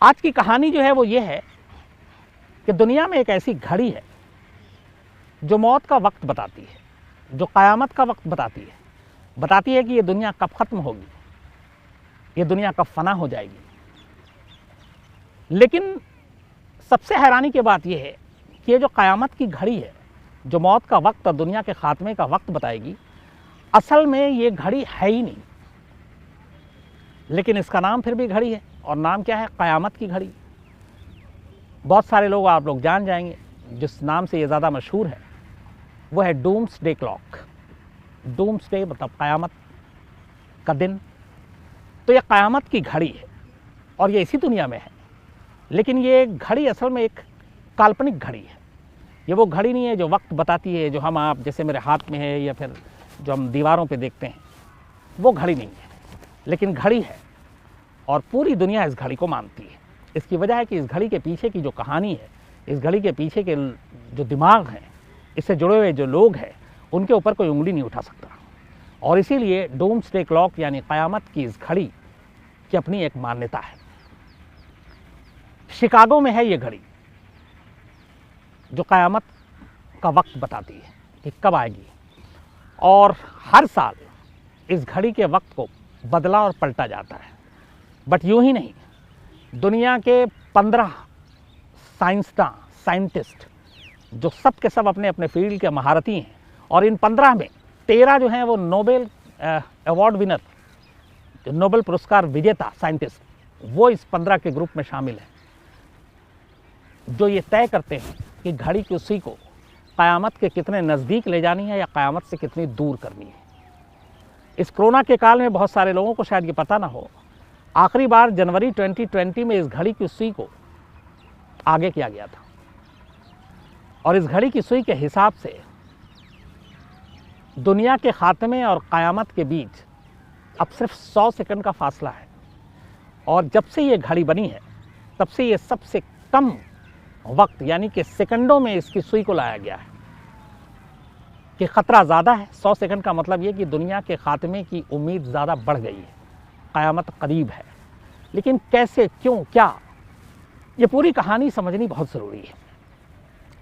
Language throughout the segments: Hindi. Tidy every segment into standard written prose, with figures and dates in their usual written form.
आज की कहानी जो है वो ये है कि दुनिया में एक ऐसी घड़ी है जो मौत का वक्त बताती है, जो क़यामत का वक्त बताती है कि ये दुनिया कब ख़त्म होगी, ये दुनिया कब फना हो जाएगी। लेकिन सबसे हैरानी की बात यह है कि ये जो क़यामत की घड़ी है, जो मौत का वक्त और दुनिया के ख़ात्मे का वक्त बताएगी, असल में ये घड़ी है ही नहीं। लेकिन इसका नाम फिर भी घड़ी है, और नाम क्या है? क़यामत की घड़ी। बहुत सारे लोग, आप लोग जान जाएंगे, जिस नाम से ये ज़्यादा मशहूर है वो है डूम्सडे क्लॉक। डूम्सडे मतलब क़यामत का दिन। तो ये क़यामत की घड़ी है और ये इसी दुनिया में है। लेकिन ये घड़ी असल में एक काल्पनिक घड़ी है। ये वो घड़ी नहीं है जो वक्त बताती है, जो हम आप जैसे मेरे हाथ में है या फिर जो हम दीवारों पे देखते हैं, वो घड़ी नहीं है। लेकिन घड़ी है और पूरी दुनिया इस घड़ी को मानती है। इसकी वजह है कि इस घड़ी के पीछे की जो कहानी है, इस घड़ी के पीछे के जो दिमाग हैं, इससे जुड़े हुए जो लोग हैं, उनके ऊपर कोई उंगली नहीं उठा सकता। और इसीलिए डूम्सडे क्लॉक यानी क़यामत की इस घड़ी की अपनी एक मान्यता है। शिकागो में है ये घड़ी जो क़यामत का वक्त बताती है कि कब आएगी, और हर साल इस घड़ी के वक्त को बदला और पलटा जाता है। बट यूं ही नहीं, दुनिया के 15 साइंटिस्ट जो सब के सब अपने अपने फील्ड के महारथी हैं, और इन 15 में 13 जो हैं वो नोबेल अवार्ड विनर, जो नोबेल पुरस्कार विजेता साइंटिस्ट, वो इस 15 के ग्रुप में शामिल हैं, जो ये तय करते हैं कि घड़ी की सुई को क़यामत के कितने नज़दीक ले जानी है या क़यामत से कितनी दूर करनी है। इस कोरोना के काल में बहुत सारे लोगों को शायद ये पता ना हो, आखिरी बार जनवरी 2020 में इस घड़ी की सुई को आगे किया गया था, और इस घड़ी की सुई के हिसाब से दुनिया के ख़ात्मे और क़यामत के बीच अब सिर्फ 100 सेकंड का फासला है। और जब से ये घड़ी बनी है तब से ये सबसे कम वक्त यानी कि सेकंडों में इसकी सुई को लाया गया है कि ख़तरा ज़्यादा है। 100 सेकंड का मतलब ये कि दुनिया के ख़ात्मे की उम्मीद ज़्यादा बढ़ गई है, क़यामत करीब है। लेकिन कैसे, क्यों, क्या, ये पूरी कहानी समझनी बहुत ज़रूरी है।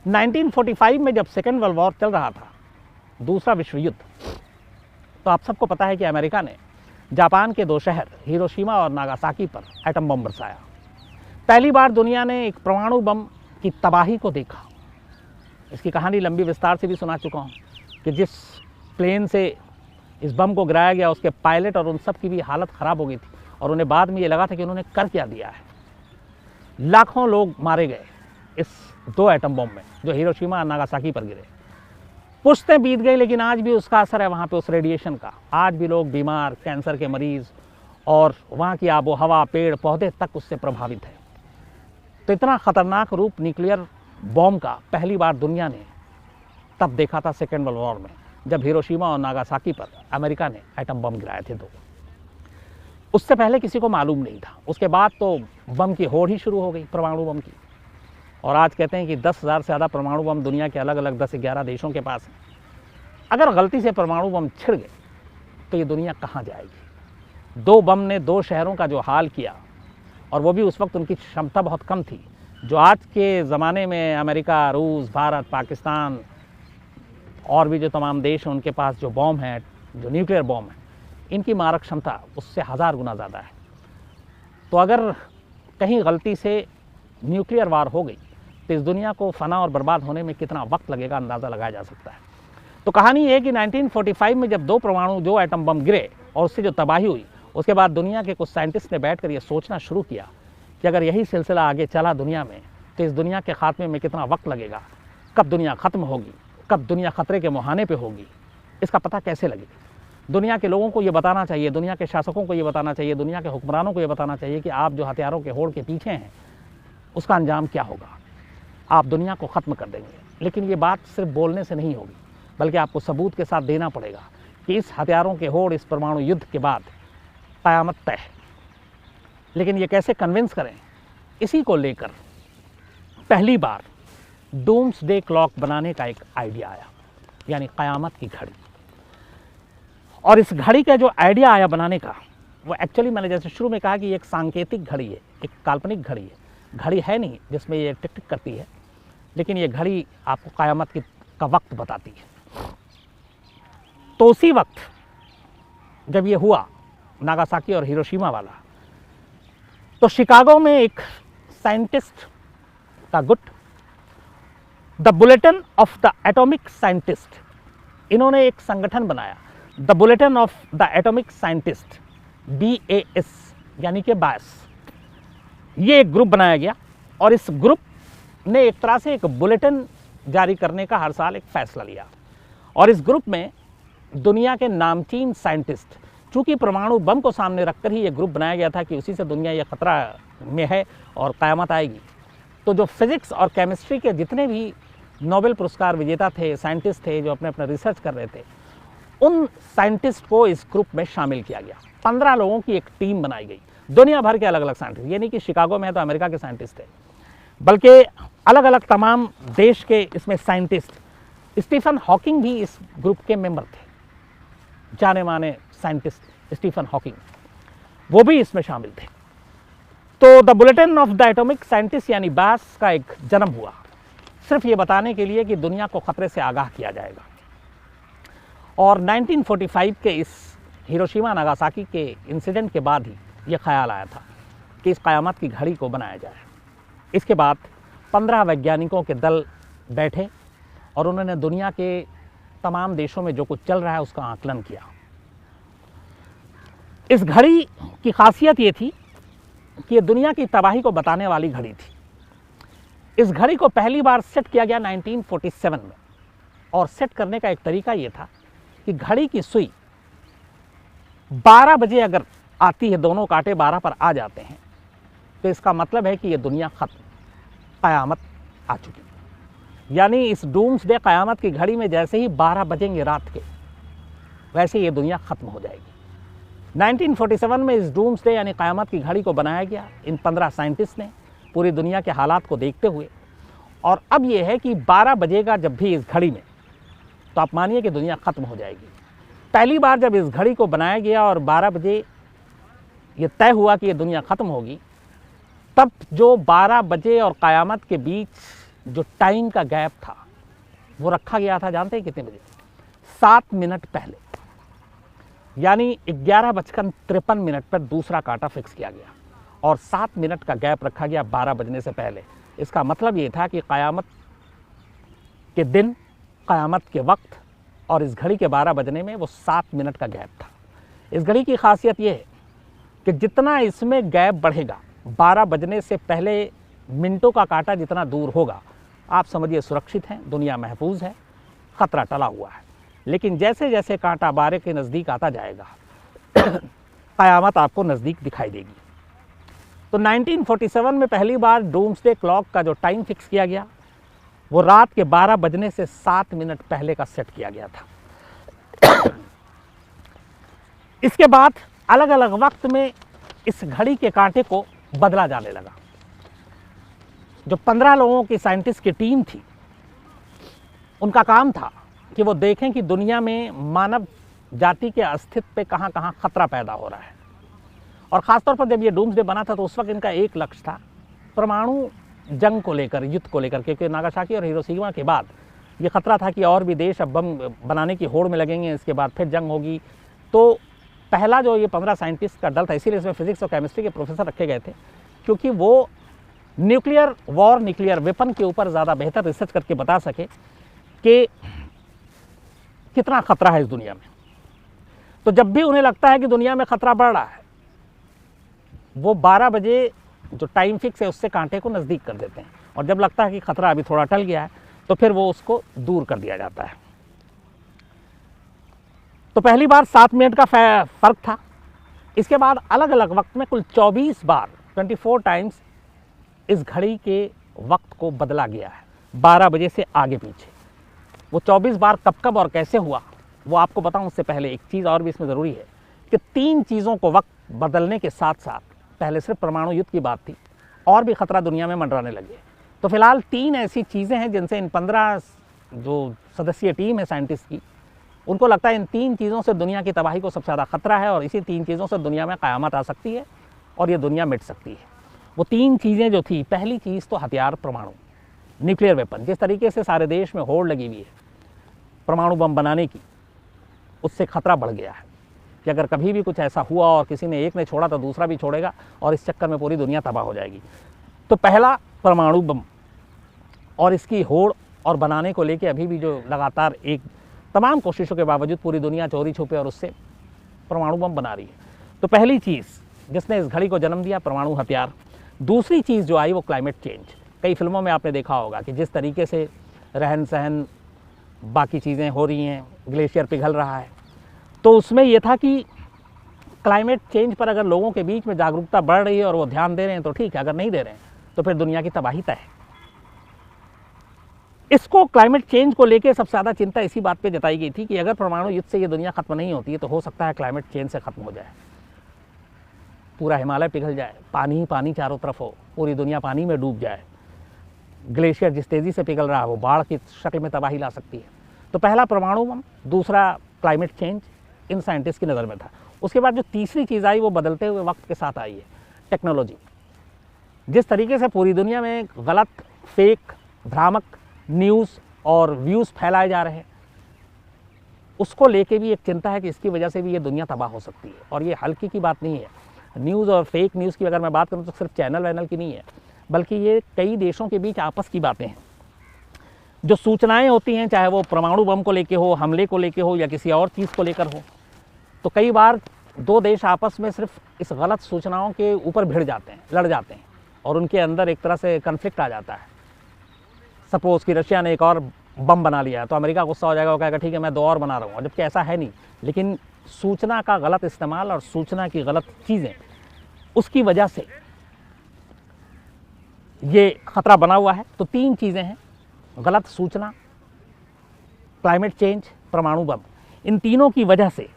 1945 में जब सेकेंड वर्ल्ड वॉर चल रहा था, दूसरा विश्व युद्ध, तो आप सबको पता है कि अमेरिका ने जापान के 2 शहर हिरोशिमा और नागासाकी पर एटम बम बरसाया। पहली बार दुनिया ने एक परमाणु बम की तबाही को देखा। इसकी कहानी लंबी विस्तार से भी सुना चुका हूँ कि जिस प्लेन से इस बम को गिराया गया, उसके पायलट और उन सब की भी हालत ख़राब हो गई थी, और उन्हें बाद में ये लगा था कि उन्होंने कर क्या दिया है। लाखों लोग मारे गए इस 2 एटम बम में जो हिरोशिमा और नागासाकी पर गिरे। पुश्तें बीत गई, लेकिन आज भी उसका असर है वहाँ पे उस रेडिएशन का। आज भी लोग बीमार, कैंसर के मरीज़, और वहाँ की आबो हवा, पेड़ पौधे तक उससे प्रभावित है। तो इतना ख़तरनाक रूप न्यूक्लियर बॉम्ब का पहली बार दुनिया ने तब देखा था सेकेंड वर्ल्ड वॉर में, जब हिरोशिमा और नागासाकी पर अमेरिका ने एटम बम गिराए थे 2। उससे पहले किसी को मालूम नहीं था। उसके बाद तो बम की होड़ ही शुरू हो गई, परमाणु बम की। और आज कहते हैं कि 10,000 से ज़्यादा परमाणु बम दुनिया के अलग अलग 10-11 देशों के पास हैं। अगर गलती से परमाणु बम छिड़ गए तो ये दुनिया कहाँ जाएगी? 2 बम ने 2 शहरों का जो हाल किया, और वो भी उस वक्त उनकी क्षमता बहुत कम थी। जो आज के ज़माने में अमेरिका, रूस, भारत, पाकिस्तान और भी जो तमाम देश हैं, उनके पास जो बॉम्ब हैं, जो न्यूक्लियर बॉम्ब हैं, इनकी मारक क्षमता उससे 1000 गुना ज़्यादा है। तो अगर कहीं गलती से न्यूक्लियर वार हो गई तो इस दुनिया को फना और बर्बाद होने में कितना वक्त लगेगा, अंदाज़ा लगाया जा सकता है। तो कहानी ये है कि 1945 में जब 2 एटम बम गिरे और उससे जो तबाही हुई, उसके बाद दुनिया के कुछ साइंटिस्ट ने बैठकर ये सोचना शुरू किया कि अगर यही सिलसिला आगे चला दुनिया में तो इस दुनिया के ख़ात्मे में कितना वक्त लगेगा, कब दुनिया ख़त्म होगी, कब दुनिया ख़तरे के मुहाने पे होगी, इसका पता कैसे लगेगा। दुनिया के लोगों को ये बताना चाहिए, दुनिया के शासकों को ये बताना चाहिए, दुनिया के हुक्मरानों को ये बताना चाहिए कि आप जो हथियारों के होड़ के पीछे हैं, उसका अंजाम क्या होगा। आप दुनिया को ख़त्म कर देंगे। लेकिन ये बात सिर्फ बोलने से नहीं होगी, बल्कि आपको सबूत के साथ देना पड़ेगा कि इस हथियारों के होड़, इस परमाणु युद्ध के बाद क़यामत तय है। लेकिन ये कैसे कन्विंस करें, इसी को लेकर पहली बार डूम्सडे क्लॉक बनाने का एक आइडिया आया, यानी क़यामत की घड़ी। और इस घड़ी का जो आइडिया आया बनाने का, वो एक्चुअली मैंने जैसे शुरू में कहा कि एक सांकेतिक घड़ी है, एक काल्पनिक घड़ी है, घड़ी है नहीं जिसमें ये टिक टिक करती है, लेकिन ये घड़ी आपको क़यामत का वक्त बताती है। तो उसी वक्त जब ये हुआ नागासाकी और हिरोशिमा वाला, तो शिकागो में एक साइंटिस्ट का गुट, the bulletin of the atomic scientist, इन्होंने एक संगठन बनाया, the bulletin of the atomic scientist, BAS यानी कि बायस। ये एक ग्रुप बनाया गया और इस ग्रुप ने एक तरह से एक बुलेटिन जारी करने का हर साल एक फैसला लिया। और इस ग्रुप में दुनिया के नामचीन साइंटिस्ट, चूँकि परमाणु बम को सामने रखकर ही ये ग्रुप बनाया गया था कि उसी से दुनिया ये ख़तरा में है और क़यामत आएगी, तो जो फिज़िक्स और केमिस्ट्री के जितने भी नोबेल पुरस्कार विजेता थे, साइंटिस्ट थे जो अपने अपने रिसर्च कर रहे थे, उन साइंटिस्ट को इस ग्रुप में शामिल किया गया। 15 लोगों की एक टीम बनाई गई, दुनिया भर के अलग अलग साइंटिस्ट, ये नहीं कि शिकागो में है तो अमेरिका के साइंटिस्ट थे, बल्कि अलग अलग तमाम देश के इसमें साइंटिस्ट। स्टीफन हॉकिंग भी इस ग्रुप के मेंबर थे, जाने माने साइंटिस्ट स्टीफन हॉकिंग, वो भी इसमें शामिल थे। तो the bulletin of the atomic scientist यानी बास का एक जन्म हुआ, सिर्फ ये बताने के लिए कि दुनिया को खतरे से आगाह किया जाएगा। और 1945 के इस हिरोशिमा नागासाकी के इंसिडेंट के बाद ही ये ख्याल आया था कि इस क़यामत की घड़ी को बनाया जाए। इसके बाद 15 वैज्ञानिकों के दल बैठे और उन्होंने दुनिया के तमाम देशों में जो कुछ चल रहा है उसका आकलन किया। इस घड़ी की खासियत ये थी कि ये दुनिया की तबाही को बताने वाली घड़ी थी। इस घड़ी को पहली बार सेट किया गया 1947 में, और सेट करने का एक तरीका ये था कि घड़ी की सुई 12 बजे अगर आती है, दोनों कांटे 12 पर आ जाते हैं, तो इसका मतलब है कि ये दुनिया ख़त्म, क़यामत आ चुकी। यानी इस डूम्सडे क़यामत की घड़ी में जैसे ही 12 बजेंगे रात के, वैसे ये दुनिया ख़त्म हो जाएगी। 1947 में इस डूम्सडे यानी क़यामत की घड़ी को बनाया गया इन 15 साइंटिस्ट ने, पूरी दुनिया के हालात को देखते हुए। और अब ये है कि 12 बजेगा जब भी इस घड़ी में, तो आप मानिए कि दुनिया ख़त्म हो जाएगी। पहली बार जब इस घड़ी को बनाया गया और 12 बजे ये तय हुआ कि ये दुनिया ख़त्म होगी, तब जो 12 बजे और क़यामत के बीच जो टाइम का गैप था वो रखा गया था, जानते हैं कितने बजे? 7 मिनट पहले, यानी 11:53 पर दूसरा कांटा फिक्स किया गया और 7 मिनट का गैप रखा गया 12 बजने से पहले। इसका मतलब ये था कि क़यामत के दिन, क़यामत के वक्त और इस घड़ी के 12 बजने में वो 7 मिनट का गैप था। इस घड़ी की खासियत ये है कि जितना इसमें गैप बढ़ेगा, 12 बजने से पहले मिनटों का कांटा जितना दूर होगा, आप समझिए सुरक्षित हैं, दुनिया महफूज है, ख़तरा टला हुआ है। लेकिन जैसे जैसे कांटा 12 के नज़दीक आता जाएगा क़यामत आपको नज़दीक दिखाई देगी। तो 1947 में पहली बार डूम्सडे क्लॉक का जो टाइम फिक्स किया गया वो रात के 12 बजने से 7 मिनट पहले का सेट किया गया था। इसके बाद अलग अलग वक्त में इस घड़ी के कांटे को बदला जाने लगा। जो 15 लोगों की साइंटिस्ट की टीम थी, उनका काम था कि वो देखें कि दुनिया में मानव जाति के अस्तित्व पे कहाँ कहाँ ख़तरा पैदा हो रहा है। और ख़ासतौर पर जब ये डूम्सडे बना था तो उस वक्त इनका एक लक्ष्य था परमाणु जंग को लेकर, युद्ध को लेकर, क्योंकि नागासाकी और हिरोशिमा के बाद ये ख़तरा था कि और भी देश अब बम बनाने की होड़ में लगेंगे, इसके बाद फिर जंग होगी। तो पहला जो ये 15 साइंटिस्ट का दल था, इसीलिए इसमें फिजिक्स और केमिस्ट्री के प्रोफेसर रखे गए थे, क्योंकि वो न्यूक्लियर वॉर, न्यूक्लियर वेपन के ऊपर ज़्यादा बेहतर रिसर्च करके बता सके कि कितना ख़तरा है इस दुनिया में। तो जब भी उन्हें लगता है कि दुनिया में ख़तरा बढ़ रहा है, वो 12 बजे जो टाइम फिक्स है उससे कांटे को नज़दीक कर देते हैं, और जब लगता है कि ख़तरा अभी थोड़ा टल गया है तो फिर वो उसको दूर कर दिया जाता है। तो पहली बार 7 मिनट का फ़र्क था। इसके बाद अलग अलग वक्त में कुल 24 बार 24 टाइम्स इस घड़ी के वक्त को बदला गया है, 12 बजे से आगे पीछे। वो 24 बार कब कब और कैसे हुआ वो आपको बताऊं, उससे पहले एक चीज़ और भी इसमें ज़रूरी है कि 3 चीज़ों को वक्त बदलने के साथ साथ, पहले सिर्फ परमाणु युद्ध की बात थी, और भी ख़तरा दुनिया में मंडराने लगे। तो फिलहाल 3 ऐसी चीज़ें हैं जिनसे इन 15 जो सदस्यीय टीम है साइंटिस्ट की, उनको लगता है इन 3 चीज़ों से दुनिया की तबाही को सबसे ज़्यादा ख़तरा है, और इसी 3 चीज़ों से दुनिया में क़यामत आ सकती है और ये दुनिया मिट सकती है। वो 3 चीज़ें जो थी, पहली चीज़ तो हथियार, परमाणु, न्यूक्लियर वेपन। जिस तरीके से सारे देश में होड़ लगी हुई है परमाणु बम बनाने की, उससे खतरा बढ़ गया है कि अगर कभी भी कुछ ऐसा हुआ और किसी ने एक ने छोड़ा तो दूसरा भी छोड़ेगा और इस चक्कर में पूरी दुनिया तबाह हो जाएगी। तो पहला परमाणु बम और इसकी होड़ और बनाने को लेके अभी भी जो लगातार एक तमाम कोशिशों के बावजूद पूरी दुनिया चोरी छुपे और उससे परमाणु बम बना रही है। तो पहली चीज़ जिसने इस घड़ी को जन्म दिया, परमाणु हथियार। दूसरी चीज़ जो आई वो क्लाइमेट चेंज। कई फिल्मों में आपने देखा होगा कि जिस तरीके से रहन सहन बाकी चीज़ें हो रही हैं, ग्लेशियर पिघल रहा है, तो उसमें यह था कि क्लाइमेट चेंज पर अगर लोगों के बीच में जागरूकता बढ़ रही है और वो ध्यान दे रहे हैं तो ठीक है, अगर नहीं दे रहे हैं तो फिर दुनिया की तबाही तय है। इसको क्लाइमेट चेंज को लेकर सबसे ज़्यादा चिंता इसी बात पे जताई गई थी कि अगर परमाणु युद्ध से ये दुनिया खत्म नहीं होती है तो हो सकता है क्लाइमेट चेंज से खत्म हो जाए, पूरा हिमालय पिघल जाए, पानी ही पानी चारों तरफ हो, पूरी दुनिया पानी में डूब जाए, ग्लेशियर जिस तेज़ी से पिघल रहा है वो बाढ़ की शक्ल में तबाही ला सकती है। तो पहला परमाणु बम, दूसरा क्लाइमेट चेंज इन साइंटिस्ट की नज़र में था। उसके बाद जो तीसरी चीज़ आई वो बदलते हुए वक्त के साथ आई है, टेक्नोलॉजी। जिस तरीके से पूरी दुनिया में गलत, फेक, भ्रामक न्यूज़ और व्यूज़ फैलाए जा रहे हैं, उसको लेके भी एक चिंता है कि इसकी वजह से भी ये दुनिया तबाह हो सकती है। और ये हल्की की बात नहीं है। न्यूज़ और फेक न्यूज़ की अगर मैं बात करूँ तो सिर्फ चैनल वैनल की नहीं है, बल्कि ये कई देशों के बीच आपस की बातें हैं। जो सूचनाएं होती हैं, चाहे वो परमाणु बम को लेके हो, हमले को लेके हो या किसी और चीज़ को लेकर हो, तो कई बार 2 देश आपस में सिर्फ इस गलत सूचनाओं के ऊपर भिड़ जाते हैं, लड़ जाते हैं और उनके अंदर एक तरह से कन्फ्लिक्ट आ जाता है। सपोज़ कि रशिया ने एक और बम बना लिया तो अमेरिका गुस्सा हो जाएगा, वो कहेगा ठीक है मैं 2 और बना रहा हूँ, जबकि ऐसा है नहीं। लेकिन सूचना का गलत इस्तेमाल और सूचना की गलत चीज़ें, उसकी वजह से ये खतरा बना हुआ है। तो 3 चीज़ें हैं, गलत सूचना, क्लाइमेट चेंज, परमाणु बम। इन तीनों की वजह से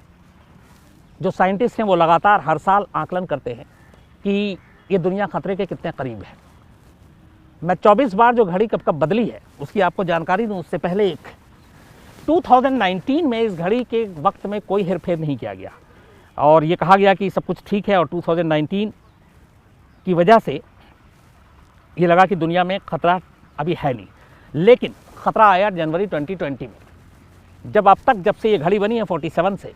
जो साइंटिस्ट हैं वो लगातार हर साल आकलन करते हैं कि ये दुनिया खतरे के कितने करीब है। मैं 24 बार जो घड़ी कब कब बदली है उसकी आपको जानकारी दूं, उससे पहले 2019 में इस घड़ी के वक्त में कोई हेरफेर नहीं किया गया और ये कहा गया कि सब कुछ ठीक है। और 2019 की वजह से ये लगा कि दुनिया में खतरा अभी है नहीं, लेकिन खतरा आया जनवरी 2020 में, जब से ये घड़ी बनी है 47 से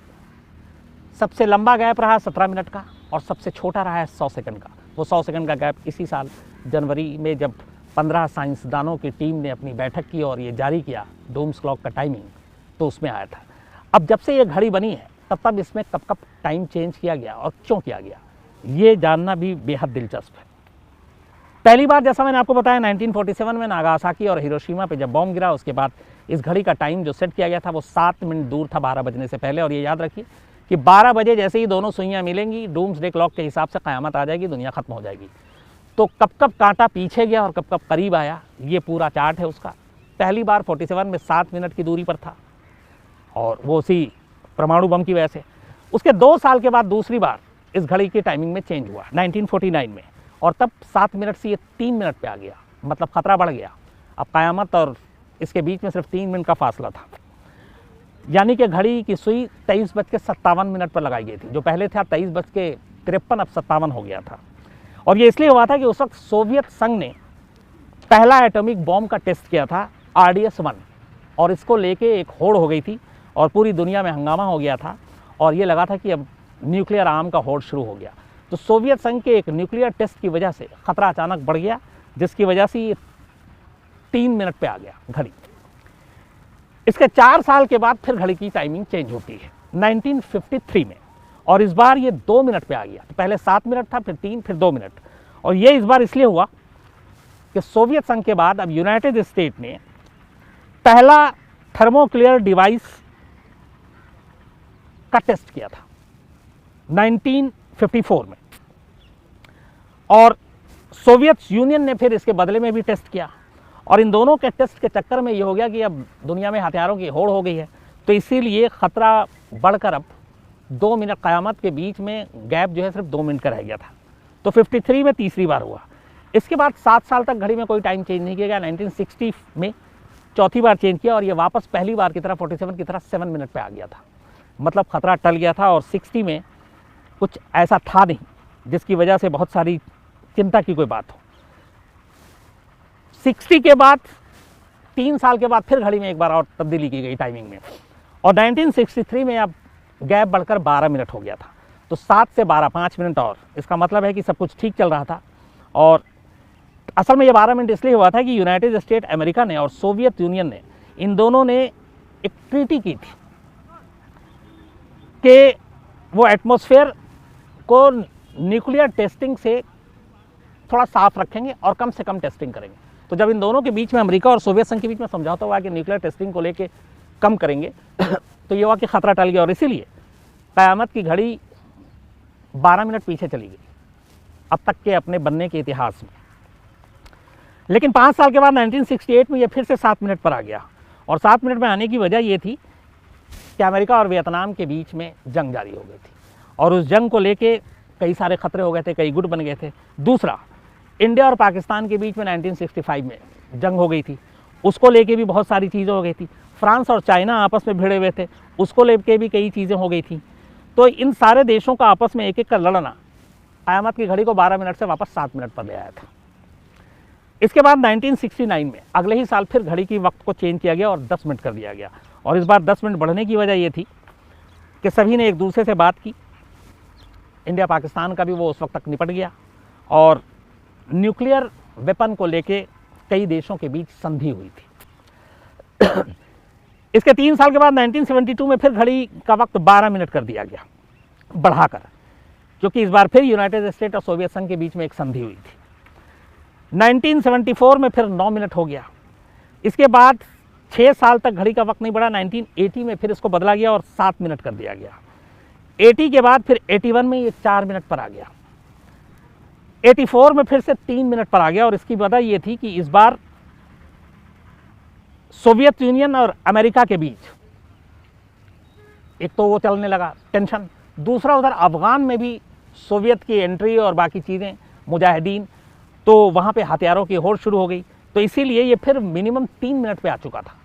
सबसे लंबा गैप रहा 17 मिनट का और सबसे छोटा रहा है 100 सेकंड का। वो 100 सेकंड का गैप इसी साल जनवरी में जब 15 साइंसदानों की टीम ने अपनी बैठक की और ये जारी किया डूम्स क्लॉक का टाइमिंग, तो उसमें आया था। अब जब से ये घड़ी बनी है तब इसमें कब टाइम चेंज किया गया और क्यों किया गया, ये जानना भी बेहद दिलचस्प है। पहली बार जैसा मैंने आपको बताया 1947 में नागासाकी और हिरोशिमा पे जब बॉम्ब गिरा, उसके बाद इस घड़ी का टाइम जो सेट किया गया था वो 7 मिनट दूर था 12 बजने से पहले। और ये याद रखिए कि 12 बजे जैसे ही दोनों सुइयाँ मिलेंगी, डूम्स डे क्लॉक के हिसाब से क़यामत आ जाएगी, दुनिया खत्म हो जाएगी। तो कब कांटा पीछे गया और कब करीब आया, ये पूरा चार्ट है उसका। पहली बार 47 में 7 मिनट की दूरी पर था और वो उसी परमाणु बम की वजह से। उसके 2 साल के बाद दूसरी बार इस घड़ी की टाइमिंग में चेंज हुआ 1949 में, और तब 7 मिनट से ये 3 मिनट पे आ गया, मतलब खतरा बढ़ गया। अब क़यामत और इसके बीच में सिर्फ 3 मिनट का फासला था, यानी कि घड़ी की सुई 23:57 पर लगाई गई थी। जो पहले था 23:53, अब 57 हो गया था। और ये इसलिए हुआ था कि उस वक्त सोवियत संघ ने पहला एटॉमिक बॉम्ब का टेस्ट किया था RDS-1, और इसको लेके एक होड़ हो गई थी और पूरी दुनिया में हंगामा हो गया था और ये लगा था कि अब न्यूक्लियर आर्म का होड़ शुरू हो गया। तो सोवियत संघ के एक न्यूक्लियर टेस्ट की वजह से खतरा अचानक बढ़ गया, जिसकी वजह से ये 3 मिनट पे आ गया घड़ी। इसके 4 साल के बाद फिर घड़ी की टाइमिंग चेंज होती है 1953 में, और इस बार ये 2 मिनट पे आ गया। तो पहले 7 मिनट था, फिर 3, फिर 2 मिनट। और ये इस बार इसलिए हुआ कि सोवियत संघ के बाद अब यूनाइटेड स्टेट ने पहला थर्मोक्लियर डिवाइस का टेस्ट किया था 1954 में, और सोवियत यूनियन ने फिर इसके बदले में भी टेस्ट किया। और इन दोनों के टेस्ट के चक्कर में ये हो गया कि अब दुनिया में हथियारों की होड़ हो गई है, तो इसीलिए खतरा बढ़कर अब 2 मिनट क़यामत के बीच में गैप जो है सिर्फ 2 मिनट का रह गया था। तो 53 में तीसरी बार हुआ। इसके बाद 7 साल तक घड़ी में कोई टाइम चेंज नहीं किया गया। 1960 में चौथी बार चेंज किया और ये वापस पहली बार की तरह 47 की तरह 7 मिनट पे आ गया था, मतलब खतरा टल गया था। और 60 में कुछ ऐसा था नहीं जिसकी वजह से बहुत सारी चिंता की कोई बात हो। 60 के बाद 3 साल के बाद फिर घड़ी में एक बार और तब्दीली की गई टाइमिंग में, और 1963 में अब गैप बढ़कर 12 मिनट हो गया था। तो 7 से 12 5 मिनट और, इसका मतलब है कि सब कुछ ठीक चल रहा था। और असल में ये 12 मिनट इसलिए हुआ था कि यूनाइटेड स्टेट अमेरिका ने और सोवियत यूनियन ने, इन दोनों ने एक ट्रीटी की थी कि वो एटमॉस्फेयर को न्यूक्लियर टेस्टिंग से थोड़ा साफ रखेंगे और कम से कम टेस्टिंग करेंगे। तो जब इन दोनों के बीच में, अमेरिका और सोवियत संघ के बीच में समझौता हुआ कि न्यूक्लियर टेस्टिंग को लेके कम करेंगे तो ये हुआ कि खतरा टल गया, और इसीलिए क़यामत की घड़ी 12 मिनट पीछे चली गई अब तक के अपने बनने के इतिहास में। लेकिन 5 साल के बाद 1968 में ये फिर से 7 मिनट पर आ गया, और 7 मिनट में आने की वजह ये थी कि अमेरिका और वियतनाम के बीच में जंग जारी हो गई थी, और उस जंग को लेके कई सारे खतरे हो गए थे, कई गुट बन गए थे। दूसरा, इंडिया और पाकिस्तान के बीच में 1965 में जंग हो गई थी, उसको लेके भी बहुत सारी चीज़ें हो गई थी। फ्रांस और चाइना आपस में भिड़े हुए थे, उसको लेके भी कई चीज़ें हो गई थी। तो इन सारे देशों का आपस में एक एक कर लड़ना क़यामत की घड़ी को 12 मिनट से वापस 7 मिनट पर ले आया था। इसके बाद 1969 में अगले ही साल फिर घड़ी की वक्त को चेंज किया गया और 10 मिनट कर दिया गया, और इस बार 10 मिनट बढ़ने की वजह ये थी कि सभी ने एक दूसरे से बात की। इंडिया पाकिस्तान का भी वो उस वक्त तक निपट गया, और न्यूक्लियर वेपन को लेके कई देशों के बीच संधि हुई थी। इसके 3 साल के बाद 1972 में फिर घड़ी का वक्त 12 मिनट कर दिया गया बढ़ाकर, क्योंकि इस बार फिर यूनाइटेड स्टेट और सोवियत संघ के बीच में एक संधि हुई थी। 1974 में फिर 9 मिनट हो गया। इसके बाद 6 साल तक घड़ी का वक्त नहीं बढ़ा। 1980 में फिर इसको बदला गया और 7 मिनट कर दिया गया। 80 के बाद फिर 81 में ये 4 मिनट पर आ गया। 84 में फिर से 3 मिनट पर आ गया, और इसकी वजह ये थी कि इस बार सोवियत यूनियन और अमेरिका के बीच एक तो वो चलने लगा टेंशन, दूसरा उधर अफगान में भी सोवियत की एंट्री और बाकी चीज़ें, मुजाहिदीन, तो वहाँ पे हथियारों की होड़ शुरू हो गई। तो इसीलिए ये फिर मिनिमम 3 मिनट पे आ चुका था।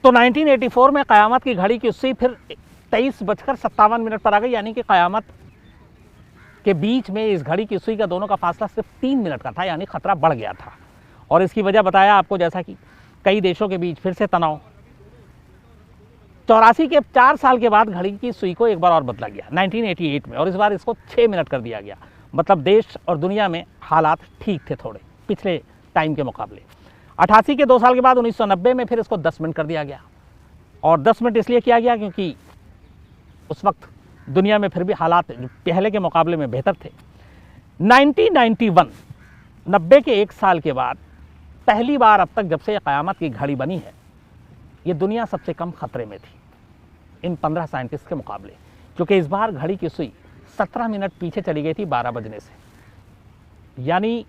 तो 1984 में क़यामत की घड़ी की सुई फिर 23:57 पर आ गई, यानी कि क़यामत के बीच में इस घड़ी की सुई का दोनों का फासला सिर्फ 3 मिनट का था, यानी खतरा बढ़ गया था। और इसकी वजह बताया आपको, जैसा कि कई देशों के बीच फिर से तनाव। 84 के 4 साल के बाद घड़ी की सुई को एक बार और बदला गया 1988 में, और इस बार इसको 6 मिनट कर दिया गया। मतलब देश और दुनिया में हालात ठीक थे थोड़े पिछले टाइम के मुकाबले। 88 के 2 साल के बाद 1990 में फिर इसको 10 मिनट कर दिया गया, और 10 मिनट इसलिए किया गया क्योंकि उस वक्त दुनिया में फिर भी हालात पहले के मुकाबले में बेहतर थे। 1991 90 के 1 साल के बाद पहली बार अब तक जब से क़यामत की घड़ी बनी है, ये दुनिया सबसे कम खतरे में थी इन 15 साइंटिस्ट के मुकाबले, क्योंकि इस बार घड़ी की सुई 17 मिनट पीछे चली गई थी 12 बजने से। यानी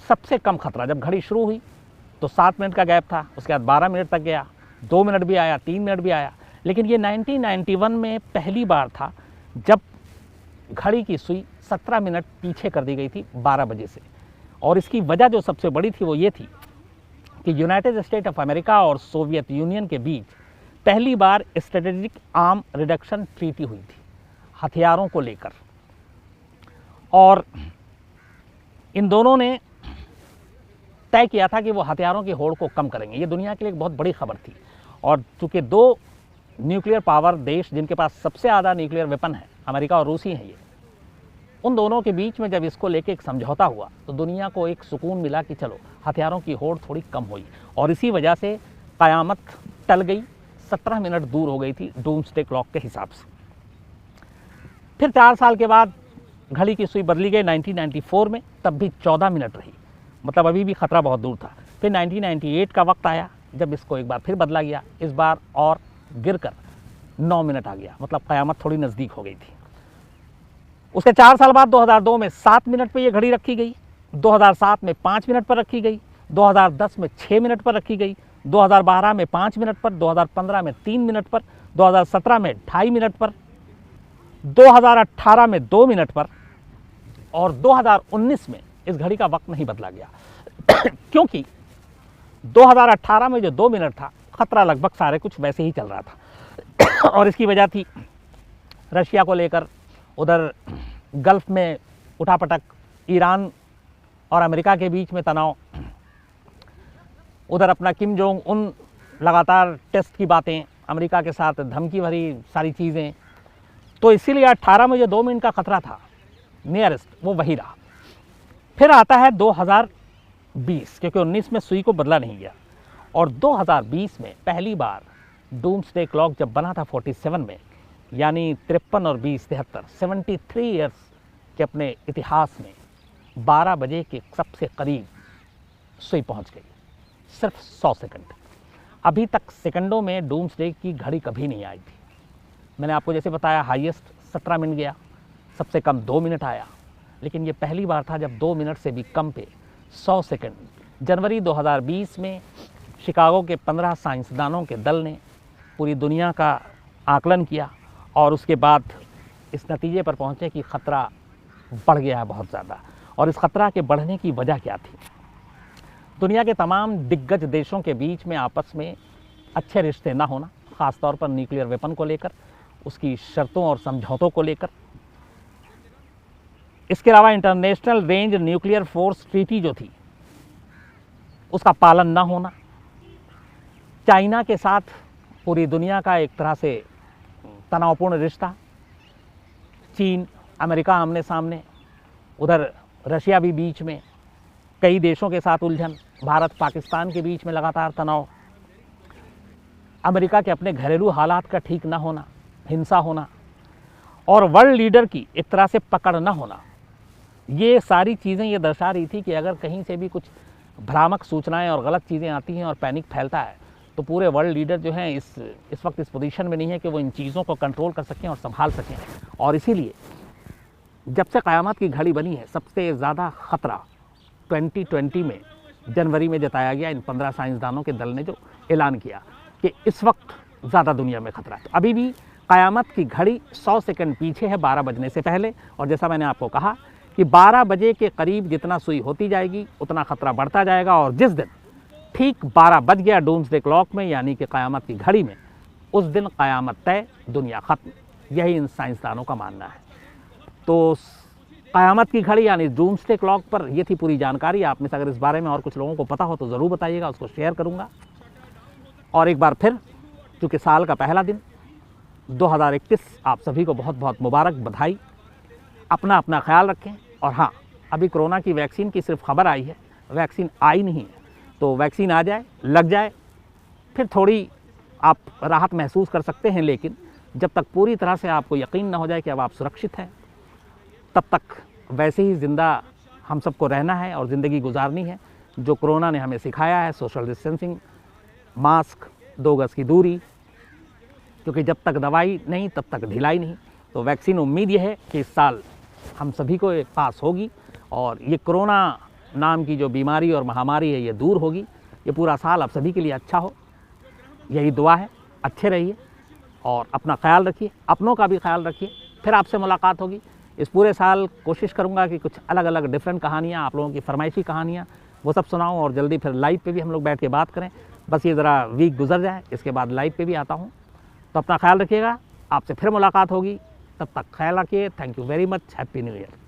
सबसे कम खतरा, जब घड़ी शुरू हुई तो 7 मिनट का गैप था, उसके बाद 12 मिनट तक गया, 2 मिनट भी आया, 3 मिनट भी आया। लेकिन ये 1991 में पहली बार था जब घड़ी की सुई 17 मिनट पीछे कर दी गई थी 12 बजे से। और इसकी वजह जो सबसे बड़ी थी वो ये थी कि यूनाइटेड स्टेट ऑफ अमेरिका और सोवियत यूनियन के बीच पहली बार स्ट्रेटेजिक आर्म रिडक्शन ट्रीटी हुई थी हथियारों को लेकर, और इन दोनों ने तय किया था कि वो हथियारों की होड़ को कम करेंगे। ये दुनिया के लिए एक बहुत बड़ी खबर थी, और चूंकि 2 न्यूक्लियर पावर देश जिनके पास सबसे ज़्यादा न्यूक्लियर वेपन है, अमेरिका और रूसी हैं, ये उन दोनों के बीच में जब इसको लेके एक समझौता हुआ तो दुनिया को एक सुकून मिला कि चलो हथियारों की होड़ थोड़ी कम हुई, और इसी वजह से क़यामत टल गई, 17 मिनट दूर हो गई थी डूम्सडे क्लॉक के हिसाब से। फिर 4 साल के बाद घड़ी की सुई बदली गई 1994 में, तब भी 14 मिनट रही, मतलब अभी भी खतरा बहुत दूर था। फिर 1998 का वक्त आया जब इसको एक बार फिर बदला गया, इस बार और गिरकर 9 मिनट आ गया, मतलब क़यामत थोड़ी नज़दीक हो गई थी। उसके 4 साल बाद 2002 में 7 मिनट पर यह घड़ी रखी गई, 2007 में 5 मिनट पर रखी गई, 2010 में 6 मिनट पर रखी गई, 2012 में 5 मिनट पर, 2015 में 3 मिनट पर, 2017 में 2.5 मिनट पर, 2018 में 2 मिनट पर और 2019 में इस घड़ी का वक्त नहीं बदला गया क्योंकि 2018 में जो 2 मिनट था, खतरा लगभग सारे कुछ वैसे ही चल रहा था और इसकी वजह थी रशिया को लेकर, उधर गल्फ में उठापटक, ईरान और अमेरिका के बीच में तनाव, उधर अपना किम जोंग उन लगातार टेस्ट की बातें, अमेरिका के साथ धमकी भरी सारी चीज़ें। तो इसीलिए 18 में जो 2 मिनट का खतरा था नियरेस्ट, वो वही रहा। फिर आता है 2020, क्योंकि 19 में सुई को बदला नहीं गया, और 2020 में पहली बार डूम्सडे क्लॉक जब बना था 47 में, यानी 53 और 20 73, 73 ईयर्स के अपने इतिहास में 12 बजे के सबसे करीब सुई पहुंच गई, सिर्फ 100 सेकंड। अभी तक सेकंडों में डूम्सडे की घड़ी कभी नहीं आई थी। मैंने आपको जैसे बताया हाईएस्ट 17 मिनट गया, सबसे कम 2 मिनट आया, लेकिन ये पहली बार था जब 2 मिनट से भी कम पे 100 सेकंड। जनवरी 2020 में शिकागो के 15 साइंसदानों के दल ने पूरी दुनिया का आकलन किया और उसके बाद इस नतीजे पर पहुँचे कि ख़तरा बढ़ गया है बहुत ज़्यादा। और इस ख़तरा के बढ़ने की वजह क्या थी? दुनिया के तमाम दिग्गज देशों के बीच में आपस में अच्छे रिश्ते ना होना, ख़ास तौर पर न्यूक्लियर वेपन को लेकर, उसकी शर्तों और समझौतों को लेकर। इसके अलावा international range nuclear force treaty जो थी उसका पालन ना होना, चाइना के साथ पूरी दुनिया का एक तरह से तनावपूर्ण रिश्ता, चीन अमेरिका आमने सामने, उधर रशिया भी बीच में, कई देशों के साथ उलझन, भारत पाकिस्तान के बीच में लगातार तनाव, अमेरिका के अपने घरेलू हालात का ठीक ना होना, हिंसा होना और वर्ल्ड लीडर की एक तरह से पकड़ ना होना। ये सारी चीज़ें ये दर्शा रही थी कि अगर कहीं से भी कुछ भ्रामक सूचनाएं और गलत चीज़ें आती हैं और पैनिक फैलता है तो पूरे वर्ल्ड लीडर जो हैं इस वक्त इस पोजीशन में नहीं है कि वो इन चीज़ों को कंट्रोल कर सकें और संभाल सकें। और इसीलिए जब से क़यामत की घड़ी बनी है, सबसे ज़्यादा ख़तरा 2020 में जनवरी में जताया गया। इन 15 साइंसदानों के दल ने जो ऐलान किया कि इस वक्त ज़्यादा दुनिया में ख़तरा है। तो अभी भी क़यामत की घड़ी 100 सेकंड पीछे है 12 बजने से पहले, और जैसा मैंने आपको कहा कि 12 बजे के करीब जितना सुई होती जाएगी उतना ख़तरा बढ़ता जाएगा, और जिस दिन ठीक 12 बज गया डूम्सडे क्लॉक में, यानी कि क़यामत की घड़ी में, उस दिन क़यामत तय, दुनिया ख़त्म। यही इन साइंसदानों का मानना है। तो क़यामत की घड़ी यानी डूम्सडे क्लॉक पर ये थी पूरी जानकारी। आप में से अगर इस बारे में और कुछ लोगों को पता हो तो ज़रूर बताइएगा, उसको शेयर करूँगा। और एक बार फिर, चूँकि साल का पहला दिन 2021, आप सभी को बहुत बहुत मुबारक, बधाई। अपना अपना ख्याल रखें। और हाँ, अभी कोरोना की वैक्सीन की सिर्फ खबर आई है, वैक्सीन आई नहीं है। तो वैक्सीन आ जाए, लग जाए, फिर थोड़ी आप राहत महसूस कर सकते हैं, लेकिन जब तक पूरी तरह से आपको यकीन ना हो जाए कि अब आप सुरक्षित हैं, तब तक वैसे ही ज़िंदा हम सबको रहना है और ज़िंदगी गुजारनी है। जो कोरोना ने हमें सिखाया है, सोशल डिस्टेंसिंग, मास्क, 2 गज़ की दूरी, क्योंकि जब तक दवाई नहीं तब तक ढिलाई नहीं। तो वैक्सीन, उम्मीद यह है कि इस साल हम सभी को पास होगी और ये कोरोना नाम की जो बीमारी और महामारी है ये दूर होगी। ये पूरा साल आप सभी के लिए अच्छा हो, यही दुआ है। अच्छे रहिए और अपना ख्याल रखिए, अपनों का भी ख्याल रखिए। फिर आपसे मुलाकात होगी। इस पूरे साल कोशिश करूंगा कि कुछ अलग अलग डिफरेंट कहानियाँ, आप लोगों की फरमाइशी कहानियाँ, वो सब सुनाऊँ, और जल्दी फिर लाइव पे भी हम लोग बैठ के बात करें। बस ये ज़रा वीक गुजर जाए, इसके बाद लाइव पे भी आता हूँ। तो अपना ख्याल रखिएगा, आपसे फिर मुलाकात होगी। तब तक ख्याल रखिए। Thank you very much. Happy new year.